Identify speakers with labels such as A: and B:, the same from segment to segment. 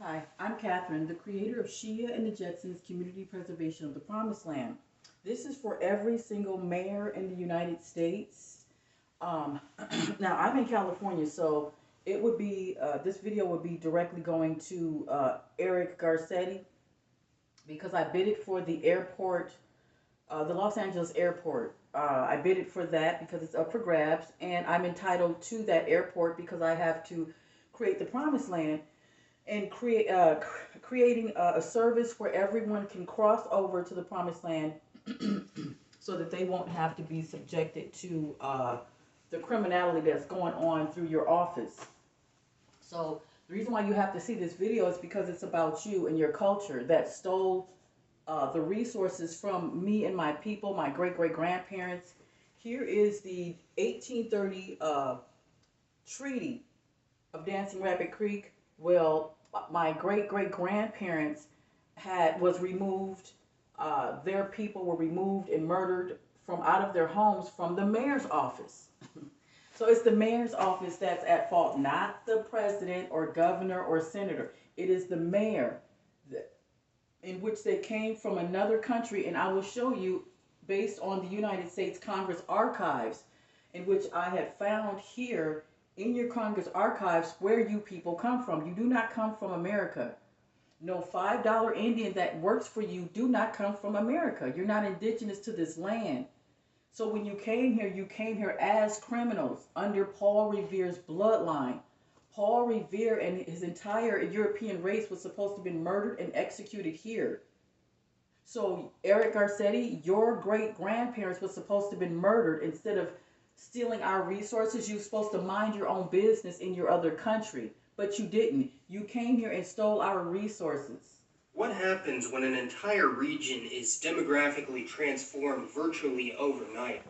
A: Hi, I'm Catherine, the creator of Shia and the Jetsons Community Preservation of the Promised Land. This is for every single mayor in the United States. Um, Now, I'm in California, so it would be this video would be directly going to Eric Garcetti because I bid it for the airport, the Los Angeles airport. I bid it for that because it's up for grabs, and I'm entitled to that airport because I have to create the Promised Land and creating a service where everyone can cross over to the promised land so that they won't have to be subjected to the criminality that's going on through your office. So the reason why you have to see this video is because it's about you and your culture that stole the resources from me and my people, my great great grandparents. Here is the 1830 Treaty of Dancing Rabbit Creek. Well, my great great grandparents was removed. Their people were removed and murdered from out of their homes from the mayor's office. So it's the mayor's office that's at fault, not the president or governor or senator. It is the mayor, in which they came from another country, and I will show you based on the United States Congress archives, in which I had found here in your Congress archives where you people come from. You do not come from America. No $5 Indian that works for you do not come from America. You're not indigenous to this land. So when you came here as criminals under Paul Revere's bloodline. Paul Revere and his entire European race was supposed to have been murdered and executed here. So Eric Garcetti, your great grandparents were supposed to have been murdered instead of stealing our resources. You're supposed to mind your own business in your other country, but you didn't. You came here and stole our resources.
B: What happens when an entire region is demographically transformed virtually overnight?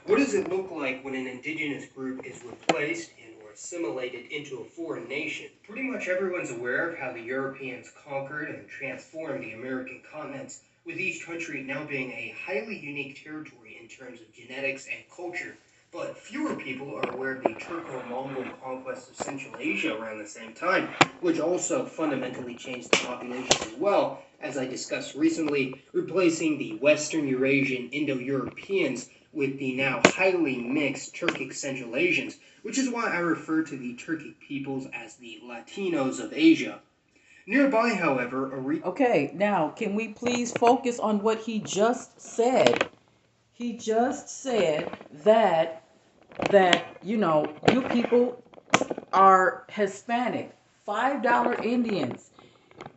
B: What does it look like when an indigenous group is replaced and or assimilated into a foreign nation? Pretty much everyone's aware of how the Europeans conquered and transformed the American continents, with each country now being a highly unique territory in terms of genetics and culture. But fewer people are aware of the Turco-Mongol conquest of Central Asia around the same time, which also fundamentally changed the population as well, as I discussed recently, replacing the Western Eurasian Indo-Europeans with the now highly mixed Turkic Central Asians, which is why I refer to the Turkic peoples as the Latinos of Asia. Nearby, however,
A: Okay, now can we please focus on what he just said? He just said that you people are Hispanic, $5 Indians.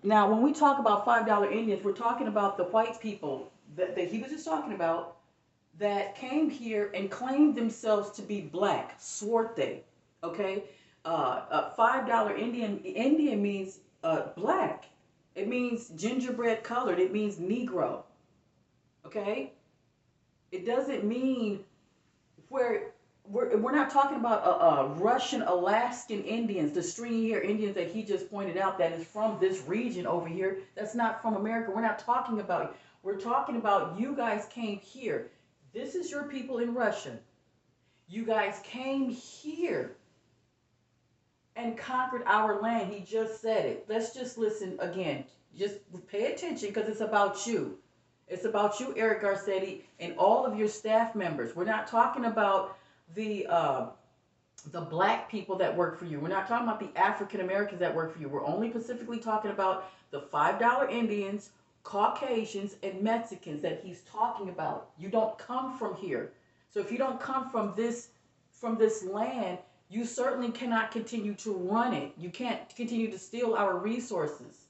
A: Now, when we talk about $5 Indians, we're talking about the white people that he was just talking about that came here and claimed themselves to be black, swarte. Okay, $5 Indian. Indian means black. It means gingerbread colored. It means Negro. Okay. It doesn't mean we're not talking about Russian Alaskan Indians, the stringy hair Indians that he just pointed out that is from this region over here. That's not from America. We're not talking about. We're talking about you guys came here. This is your people in Russia. You guys came here and conquered our land. He just said it. Let's just listen again. Just pay attention because it's about you. It's about you, Eric Garcetti, and all of your staff members. We're not talking about the black people that work for you. We're not talking about the African Americans that work for you. We're only specifically talking about the $5 Indians, Caucasians, and Mexicans that he's talking about. You don't come from here. So if you don't come from this land, you certainly cannot continue to run it. You can't continue to steal our resources.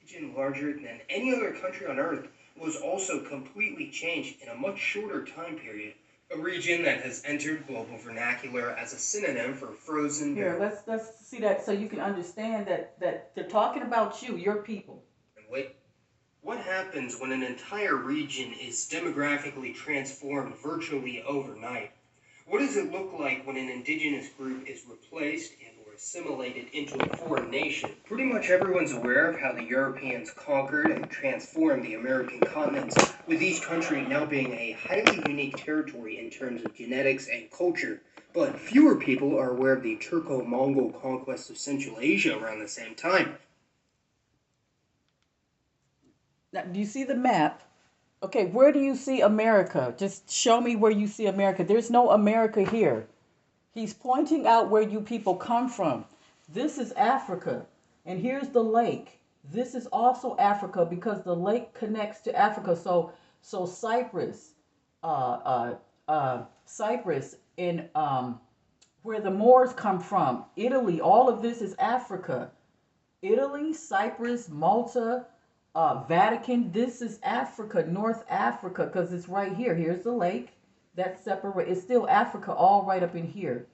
B: Region larger than any other country on Earth was also completely changed in a much shorter time period. A region that has entered global vernacular as a synonym for frozen.
A: Here, let's see that so you can understand that they're talking about you, your people.
B: And wait, what happens when an entire region is demographically transformed virtually overnight? What does it look like when an indigenous group is replaced and or assimilated into a foreign nation? Pretty much everyone's aware of how the Europeans conquered and transformed the American continents, with each country now being a highly unique territory in terms of genetics and culture, But fewer people are aware of the Turco-Mongol conquest of Central Asia around the same time.
A: Now, do you see the map? Okay, where do you see America? Just show me where you see America. There's no America here. He's pointing out where you people come from. This is Africa, and here's the lake. This is also Africa because the lake connects to Africa. So Cyprus, Cyprus, in where the Moors come from, Italy. All of this is Africa. Italy, Cyprus, Malta, Vatican. This is Africa, North Africa, because it's right here. Here's the lake. That's separate. It's still Africa, all right up in here.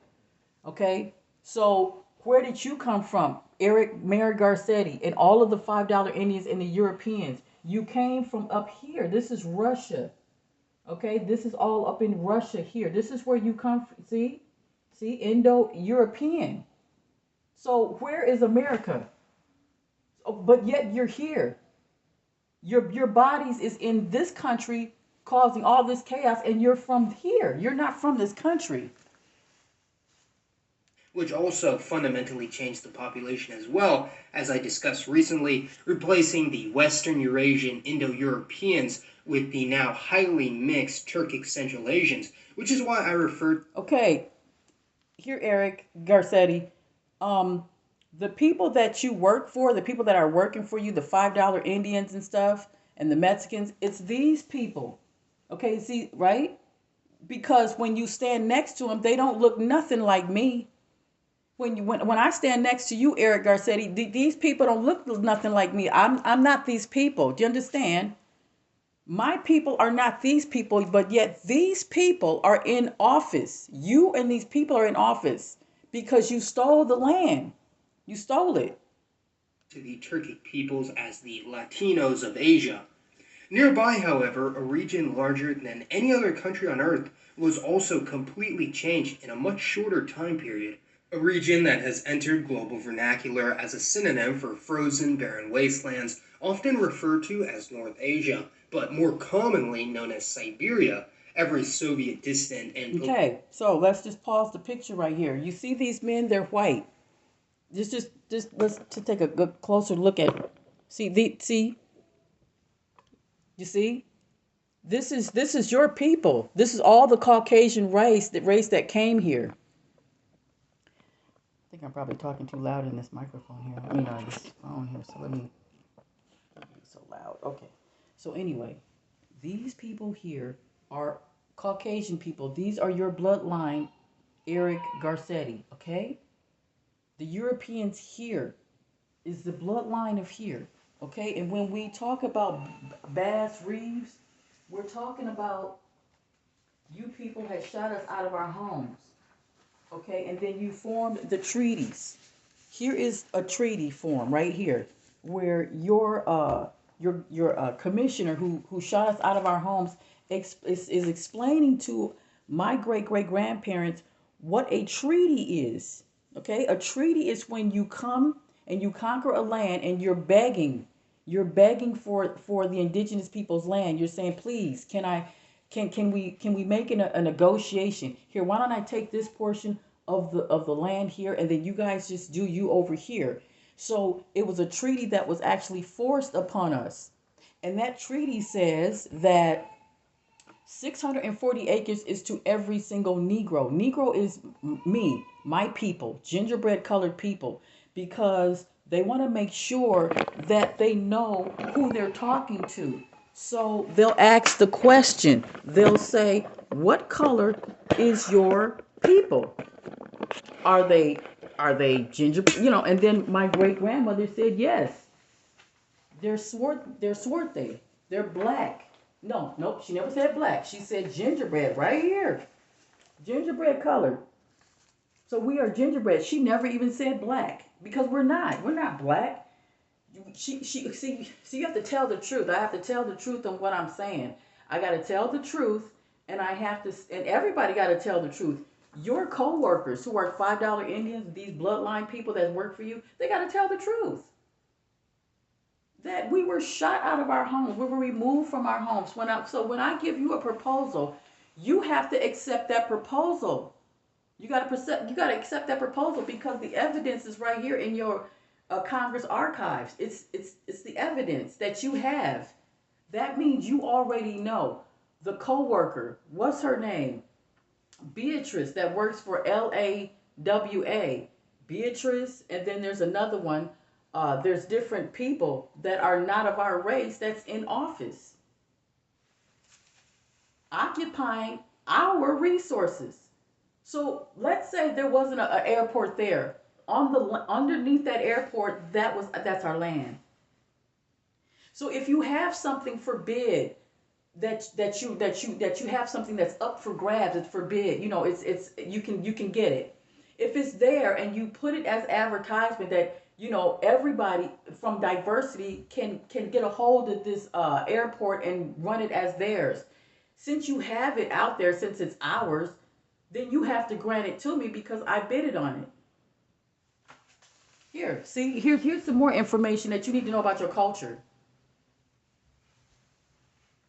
A: Okay. So where did you come from, Eric Mayer Garcetti, and all of the $5 Indians and the Europeans? You came from up here. This is Russia. Okay. This is all up in Russia here. This is where you come from. See, Indo-European. So where is America? Oh, but yet you're here. Your bodies is in this country causing all this chaos, and you're from here. You're not from this country.
B: Which also fundamentally changed the population as well, as I discussed recently, replacing the Western Eurasian Indo-Europeans with the now highly mixed Turkic Central Asians, which is why I referred.
A: Okay, here, Eric Garcetti, the people that you work for, the people that are working for you, the $5 Indians and stuff, and the Mexicans, it's these people. Okay, see, right? Because when you stand next to them, they don't look nothing like me. When I stand next to you, Eric Garcetti, these people don't look nothing like me. I'm not these people. Do you understand? My people are not these people, but yet these people are in office. You and these people are in office because you stole the land. You stole it.
B: To the Turkic peoples as the Latinos of Asia. Nearby, however, a region larger than any other country on Earth was also completely changed in a much shorter time period. A region that has entered global vernacular as a synonym for frozen, barren wastelands, often referred to as North Asia, but more commonly known as Siberia, every Soviet distant and...
A: Okay, so let's just pause the picture right here. You see these men, they're white. Just let's take a good closer look at it. See, you see? This is your people. This is all the Caucasian race that came here. I think I'm probably talking too loud in this microphone here. I mean, this phone here. So let me not be so loud. Okay. So anyway, these people here are Caucasian people. These are your bloodline, Eric Garcetti. Okay. The Europeans here is the bloodline of here. Okay. And when we talk about Bass Reeves, we're talking about you people had shot us out of our homes. Okay, and then you formed the treaties. Here is a treaty form right here, where your commissioner who shot us out of our homes is explaining to my great grandparents what a treaty is. Okay, a treaty is when you come and you conquer a land and you're begging for the indigenous people's land. You're saying, please, can we make a negotiation here? Why don't I take this portion of the land here, and then you guys just do you over here? So it was a treaty that was actually forced upon us, and that treaty says that 640 acres is to every single Negro. Negro is me, my people, gingerbread colored people, because they want to make sure that they know who they're talking to. So they'll ask the question. They'll say, what color is your people? Are they gingerbread? And then my great grandmother said, yes. They're swarthy. They're black. Nope, she never said black. She said gingerbread right here. Gingerbread color. So we are gingerbread. She never even said black because we're not. We're not black. You have to tell the truth. I have to tell the truth on what I'm saying. I got to tell the truth, and and everybody got to tell the truth. Your co-workers who are $5 Indians, these bloodline people that work for you, they got to tell the truth. That we were shot out of our homes, we were removed from our homes. So when I give you a proposal, you have to accept that proposal. You gotta accept that proposal because the evidence is right here in your Congress archives. It's the evidence that you have. That means you already know the coworker. What's her name? Beatrice that works for LAWA. Beatrice, and then there's another one. There's different people that are not of our race that's in office, occupying our resources. So let's say there wasn't an airport there. On the underneath that airport, that's our land. So if you have something forbid that you have something that's up for grabs, it's forbid. You know, it's you can get it. If it's there and you put it as advertisement that everybody from diversity can get a hold of this airport and run it as theirs. Since you have it out there, since it's ours, then you have to grant it to me because I bid it on it. Here, see, here's some more information that you need to know about your culture.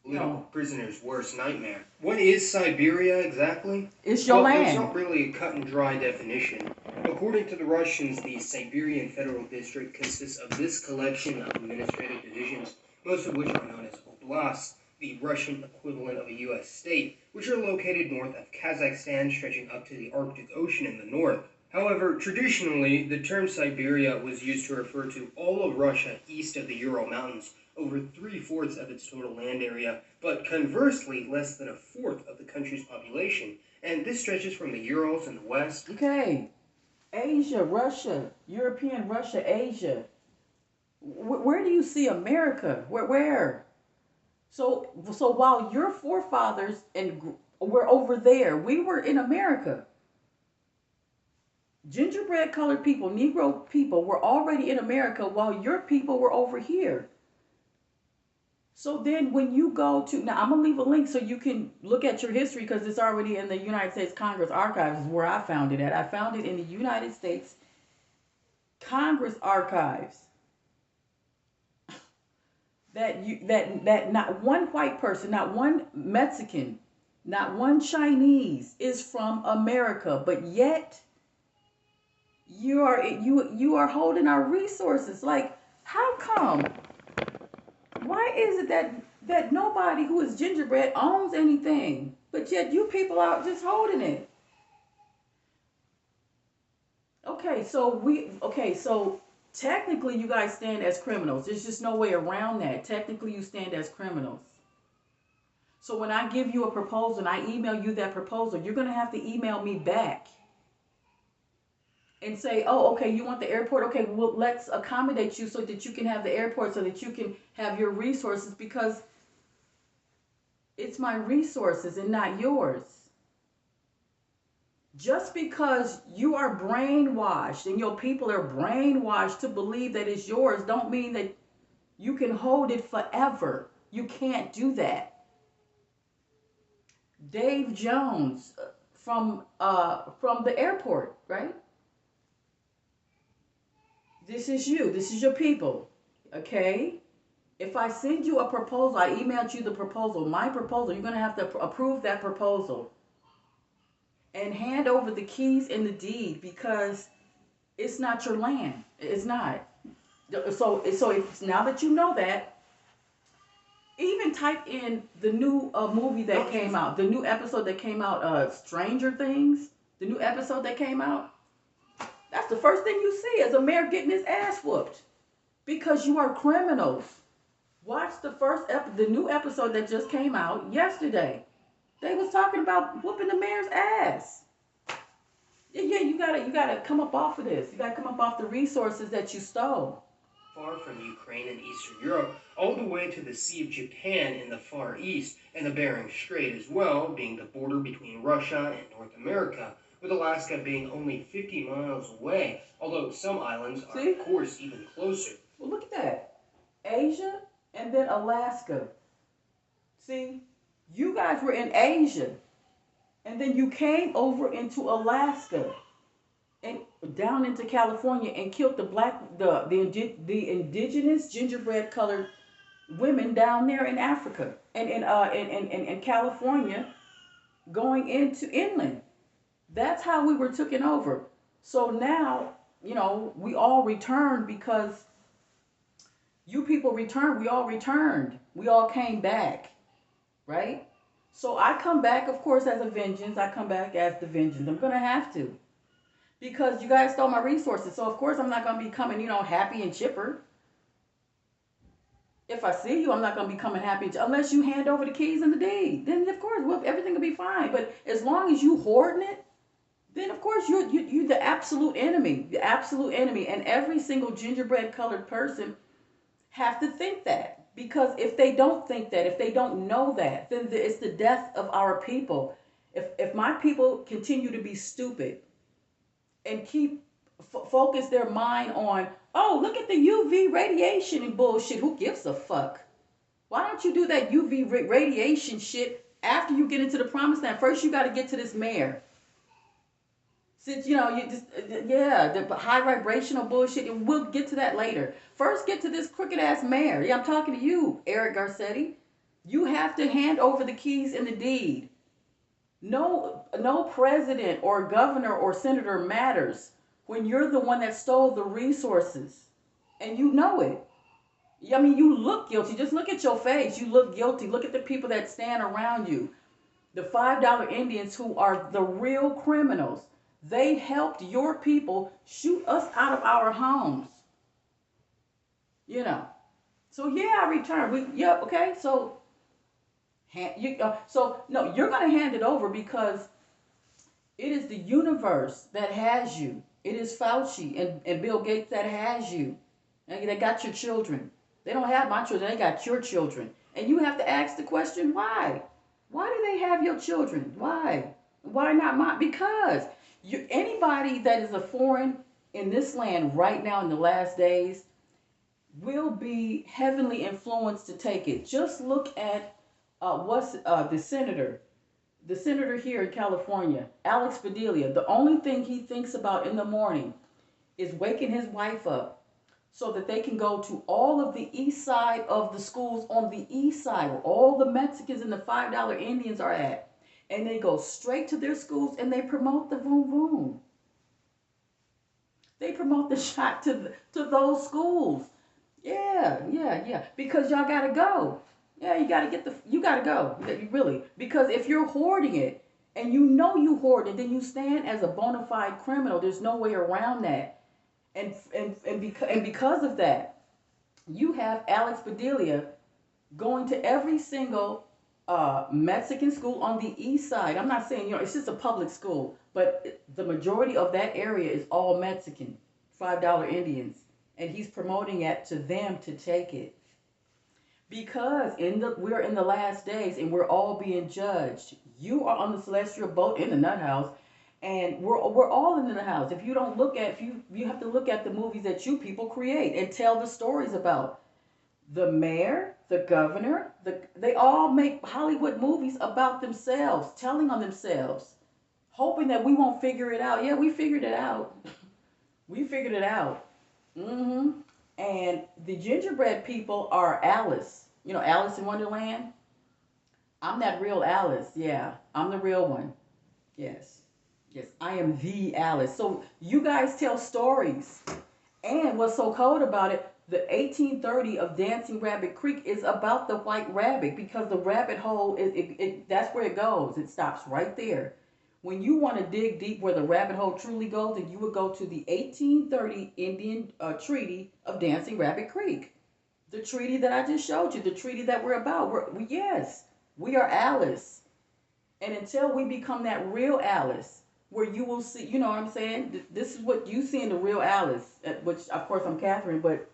B: Political prisoner's worst nightmare. What is Siberia exactly?
A: It's your
B: There's
A: land.
B: not really a cut and dry definition. According to the Russians, the Siberian Federal District consists of this collection of administrative divisions, most of which are known as oblasts, the Russian equivalent of a U.S. state, which are located north of Kazakhstan, stretching up to the Arctic Ocean in the north. However, traditionally, the term Siberia was used to refer to all of Russia east of the Ural Mountains, over 3/4 of its total land area, but conversely, less than a fourth of the country's population. And this stretches from the Urals in the west.
A: Okay, Asia, Russia, European Russia, Asia. Where do you see America? Where? So while your forefathers and were over there, we were in America. Gingerbread colored people, Negro people were already in America while your people were over here. So then when you go to, now I'm going to leave a link so you can look at your history because it's already in the United States Congress Archives is where I found it at. I found it in the United States Congress Archives. That not one white person, not one Mexican, not one Chinese is from America, but yet you are holding our resources. Like, how come? Why is it that nobody who is gingerbread owns anything, but yet you people out just holding it? So technically you guys stand as criminals. There's just no way around that. Technically you stand as criminals. So when I give you a proposal and I email you that proposal, you're going to have to email me back and say, oh, okay, you want the airport? Okay, well, let's accommodate you so that you can have the airport, so that you can have your resources, because it's my resources and not yours. Just because you are brainwashed and your people are brainwashed to believe that it's yours, don't mean that you can hold it forever. You can't do that. Dave Jones from the airport, right? This is you. This is your people. Okay? If I send you a proposal, I emailed you the proposal, my proposal, you're going to have to approve that proposal and hand over the keys and the deed, because it's not your land. It's not. So if, now that you know that, even type in the new movie that came out, the new episode that came out, Stranger Things, the new episode that came out. That's the first thing you see is a mayor getting his ass whooped because you are criminals. Watch the new episode that just came out yesterday. They was talking about whooping the mayor's ass. Yeah, you gotta come up off of this. You gotta come up off the resources that you stole.
B: Far from Ukraine and Eastern Europe, all the way to the Sea of Japan in the Far East, and the Bering Strait as well, being the border between Russia and North America, with Alaska being only 50 miles away, although some islands are, of course, even closer.
A: Well, look at that. Asia and then Alaska. See, you guys were in Asia, and then you came over into Alaska and down into California and killed the indigenous gingerbread colored women down there in Africa and in California, going into inland. That's how we were taken over. So now, we all returned because you people returned. We all returned. We all came back, right? So I come back, of course, as a vengeance. I come back as the vengeance. I'm going to have to because you guys stole my resources. So, of course, I'm not going to be coming, happy and chipper. If I see you, I'm not going to be coming happy unless you hand over the keys and the deed. Then, of course, well, everything will be fine. But as long as you hoarding it, then of course you're the absolute enemy, and every single gingerbread colored person have to think that, because if they don't think that, if they don't know that, then it's the death of our people. If my people continue to be stupid and keep focus their mind on, oh, look at the UV radiation and bullshit, who gives a fuck? Why don't you do that UV radiation shit after you get into the promised land? First you got to get to this mayor. Since you just the high vibrational bullshit, and we'll get to that later. First, get to this crooked ass mayor. Yeah, I'm talking to you, Eric Garcetti. You have to hand over the keys and the deed. No president or governor or senator matters when you're the one that stole the resources, and you know it. I mean, you look guilty. Just look at your face. You look guilty. Look at the people that stand around you. The $5 Indians, who are the real criminals. They helped your people shoot us out of our homes. So yeah, I returned. Okay. So, no, you're gonna hand it over because it is the universe that has you. It is Fauci and Bill Gates that has you. And they got your children. They don't have my children. They got your children. And you have to ask the question, why? Why do they have your children? Why? Why not mine? Because anybody that is a foreign in this land right now in the last days will be heavily influenced to take it. Just look at the senator here in California, Alex Padilla. The only thing he thinks about in the morning is waking his wife up so that they can go to all of the east side of the schools on the east side where all the Mexicans and the $5 Indians are at. And they go straight to their schools and they promote the vroom vroom. They promote the shot to those schools. Yeah. Because y'all gotta go. Yeah, you gotta go. You really, because if you're hoarding it and you hoard it, then you stand as a bona fide criminal. There's no way around that. And because of that, you have Alex Padilla going to every single Mexican school on the east side. I'm not saying, it's just a public school, but the majority of that area is all Mexican, $5 Indians. And he's promoting it to them to take it. Because we're in the last days and we're all being judged. You are on the celestial boat in the nut house, and we're all in the nut house. If you don't look at, you have to look at the movies that you people create and tell the stories about. The mayor, the governor, they all make Hollywood movies about themselves, telling on themselves, hoping that we won't figure it out. Yeah, we figured it out. We figured it out. And the gingerbread people are Alice. Alice in Wonderland. I'm that real Alice. Yeah, I'm the real one. Yes, I am the Alice. So you guys tell stories. And what's so cold about it, the 1830 of Dancing Rabbit Creek is about the white rabbit, because the rabbit hole that's where it goes. It stops right there. When you want to dig deep where the rabbit hole truly goes, then you would go to the 1830 Indian Treaty of Dancing Rabbit Creek. The treaty that I just showed you, the treaty that we're about. We are Alice. And until we become that real Alice, where you will see, you know what I'm saying? This is what you see in the real Alice, which, of course, I'm Catherine, but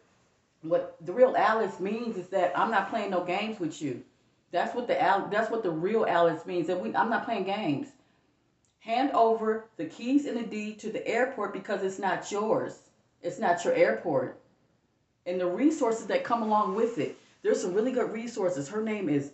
A: what the real Alice means is that I'm not playing no games with you. That's what the real Alice means. That I'm not playing games. Hand over the keys and the deed to the airport because it's not yours. It's not your airport. And the resources that come along with it. There's some really good resources. Her name is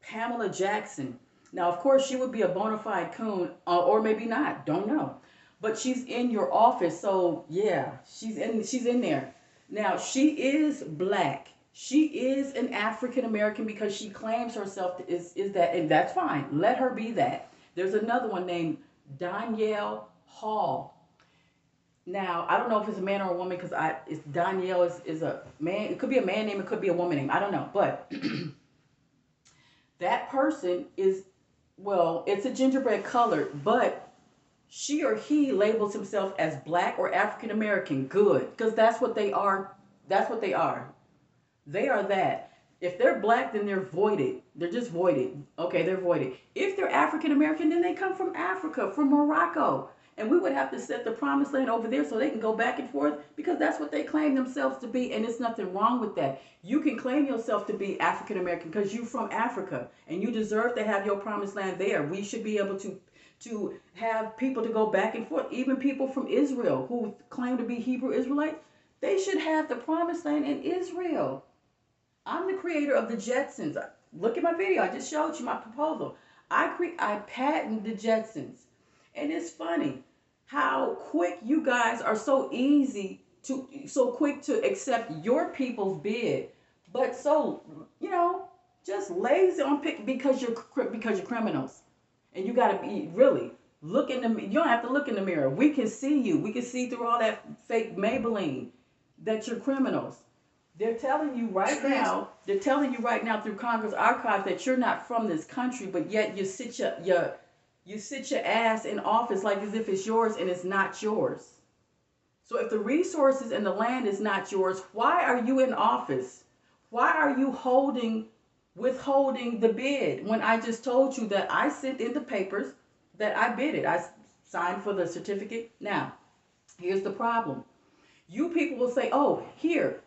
A: Pamela Jackson. Now, of course, she would be a bona fide coon, or maybe not. Don't know. But she's in your office, so yeah, she's in there. Now, she is black. She is an African American because she claims herself is that, and that's fine. Let her be that. There's another one named Danielle Hall. Now, I don't know if it's a man or a woman because it's Danielle is a man. It could be a man name. It could be a woman name. I don't know. But that person is, well, it's a gingerbread color, but she or he labels himself as black or African American. Good. Because that's what they are. That's what they are. They are that. If they're black, then they're voided. They're just voided. Okay, they're voided. If they're African American, then they come from Africa, from Morocco. And we would have to set the promised land over there so they can go back and forth because that's what they claim themselves to be. And there's nothing wrong with that. You can claim yourself to be African American because you're from Africa and you deserve to have your promised land there. We should be able to have people to go back and forth. Even people from Israel who claim to be Hebrew Israelites, they should have the promised land in Israel. I'm the creator of the Jetsons. Look at my video. I just showed you my proposal. I patent the Jetsons. And it's funny how quick you guys are so quick to accept your people's bid, but so, just lazy on pick because you're criminals. And you got to be really look in the, you don't have to look in the mirror. We can see you. We can see through all that fake Maybelline that you're criminals. They're telling you right now through Congress archives that you're not from this country, but yet you sit your ass in office like as if it's yours and it's not yours. So if the resources and the land is not yours, why are you in office? Why are you withholding the bid when I just told you that I sent in the papers that I bid it? I signed for the certificate. Now, here's the problem. You people will say, "Oh, here's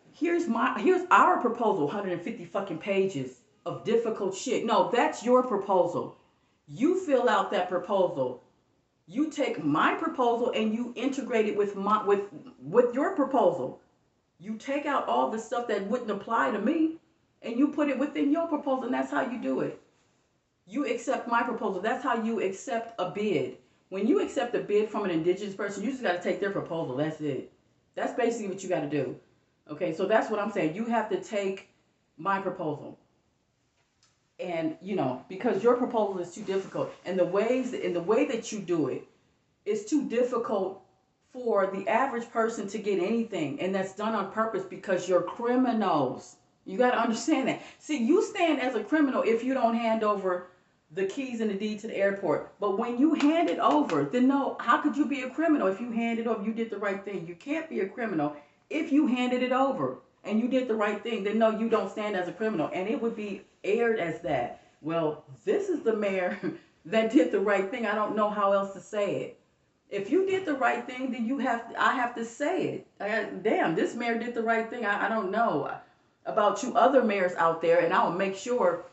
A: our proposal, 150 fucking pages of difficult shit." No, that's your proposal. You fill out that proposal. You take my proposal and you integrate it with your proposal. You take out all the stuff that wouldn't apply to me and you put it within your proposal, and that's how you do it. You accept my proposal. That's how you accept a bid. When you accept a bid from an indigenous person, you just got to take their proposal. That's it. That's basically what you got to do. Okay, so that's what I'm saying. You have to take my proposal. And, because your proposal is too difficult. And the way that you do it is too difficult for the average person to get anything. And that's done on purpose because you're criminals. You got to understand that. See, you stand as a criminal if you don't hand over the keys and the deed to the airport. But when you hand it over, then no, how could you be a criminal if you hand it over? You did the right thing. You can't be a criminal if you handed it over and you did the right thing. Then no, you don't stand as a criminal. And it would be aired as that. Well, this is the mayor that did the right thing. I don't know how else to say it. If you did the right thing, then I have to say it. Damn, this mayor did the right thing. I don't know about you other mayors out there, and I will make sure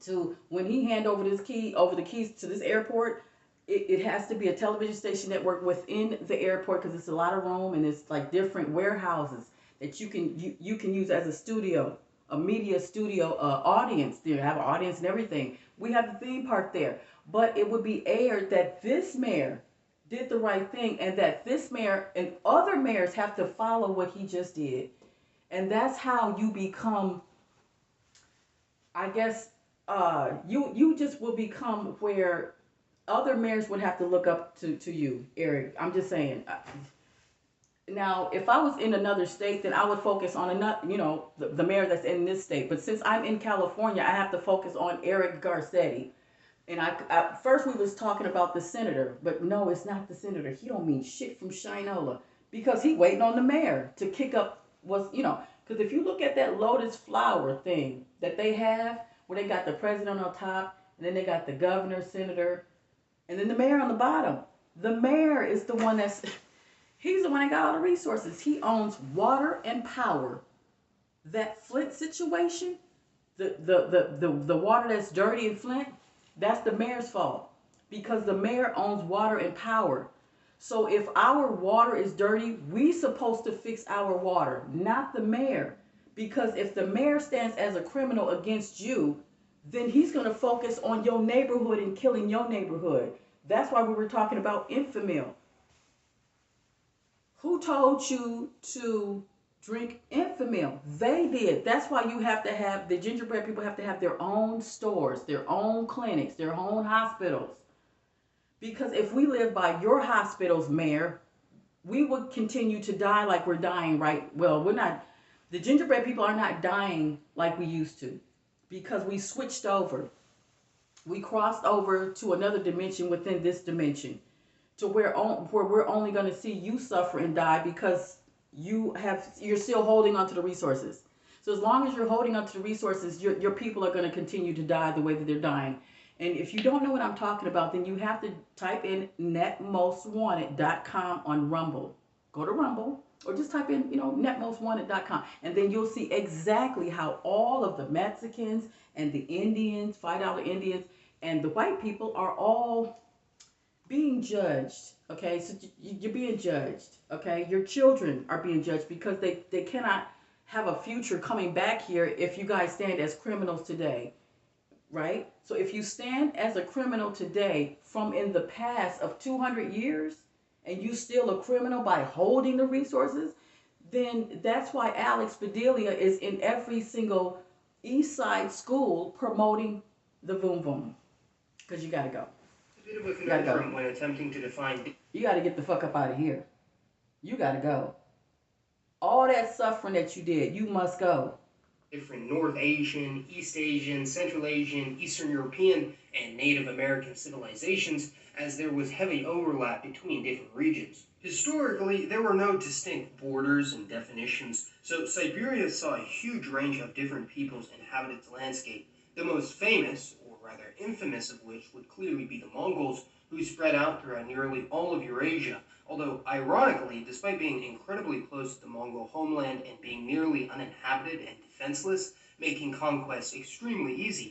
A: to, when he hand over the keys to this airport, it has to be a television station network within the airport because it's a lot of room and it's like different warehouses that you can use as a studio, a media studio audience. You have an audience and everything. We have the theme park there, but it would be aired that this mayor did the right thing and that this mayor and other mayors have to follow what he just did. And that's how you become, I guess, you just will become where other mayors would have to look up to you, Eric. I'm just saying. Now, if I was in another state, then I would focus on the mayor that's in this state. But since I'm in California, I have to focus on Eric Garcetti. And first we was talking about the senator, but no, it's not the senator. He don't mean shit from Shinola because he waiting on the mayor to kick up because if you look at that lotus flower thing that they have, where they got the president on top, and then they got the governor, senator, and then the mayor on the bottom. The mayor is the one he's the one that got all the resources. He owns water and power. That Flint situation, the water that's dirty in Flint, that's the mayor's fault because the mayor owns water and power. So if our water is dirty, we supposed to fix our water, not the mayor. Because if the mayor stands as a criminal against you, then he's going to focus on your neighborhood and killing your neighborhood. That's why we were talking about Enfamil. Who told you to drink Enfamil? They did. That's why you have to have, the gingerbread people have to have their own stores, their own clinics, their own hospitals. Because if we live by your hospitals, Mayor, we would continue to die like we're dying right. Well, we're not. The gingerbread people are not dying like we used to because we switched over. We crossed over to another dimension within this dimension to where we're only going to see you suffer and die because you're still holding on to the resources. So as long as you're holding on to the resources, your people are going to continue to die the way that they're dying. And if you don't know what I'm talking about, then you have to type in netmostwanted.com on Rumble. Go to Rumble or just type in, netmostwanted.com. And then you'll see exactly how all of the Mexicans and the Indians, $5 Indians, and the white people are all being judged. Okay, so you're being judged. Okay, your children are being judged because they cannot have a future coming back here if you guys stand as criminals today, right? So if you stand as a criminal today from in the past of 200 years and you still a criminal by holding the resources, then that's why Alex Padilla is in every single East Side school promoting the boom boom. Because you got to go.
B: A bit of a conundrum when attempting to define.
A: You got to get the fuck up out of here. You got to go. All that suffering that you did, you must go.
B: Different North Asian, East Asian, Central Asian, Eastern European, and Native American civilizations, as there was heavy overlap between different regions. Historically, there were no distinct borders and definitions, so Siberia saw a huge range of different peoples inhabit its landscape, the most famous, or rather infamous of which would clearly be the Mongols, who spread out throughout nearly all of Eurasia, although ironically, despite being incredibly close to the Mongol homeland and being nearly uninhabited and defenseless, making conquest extremely easy,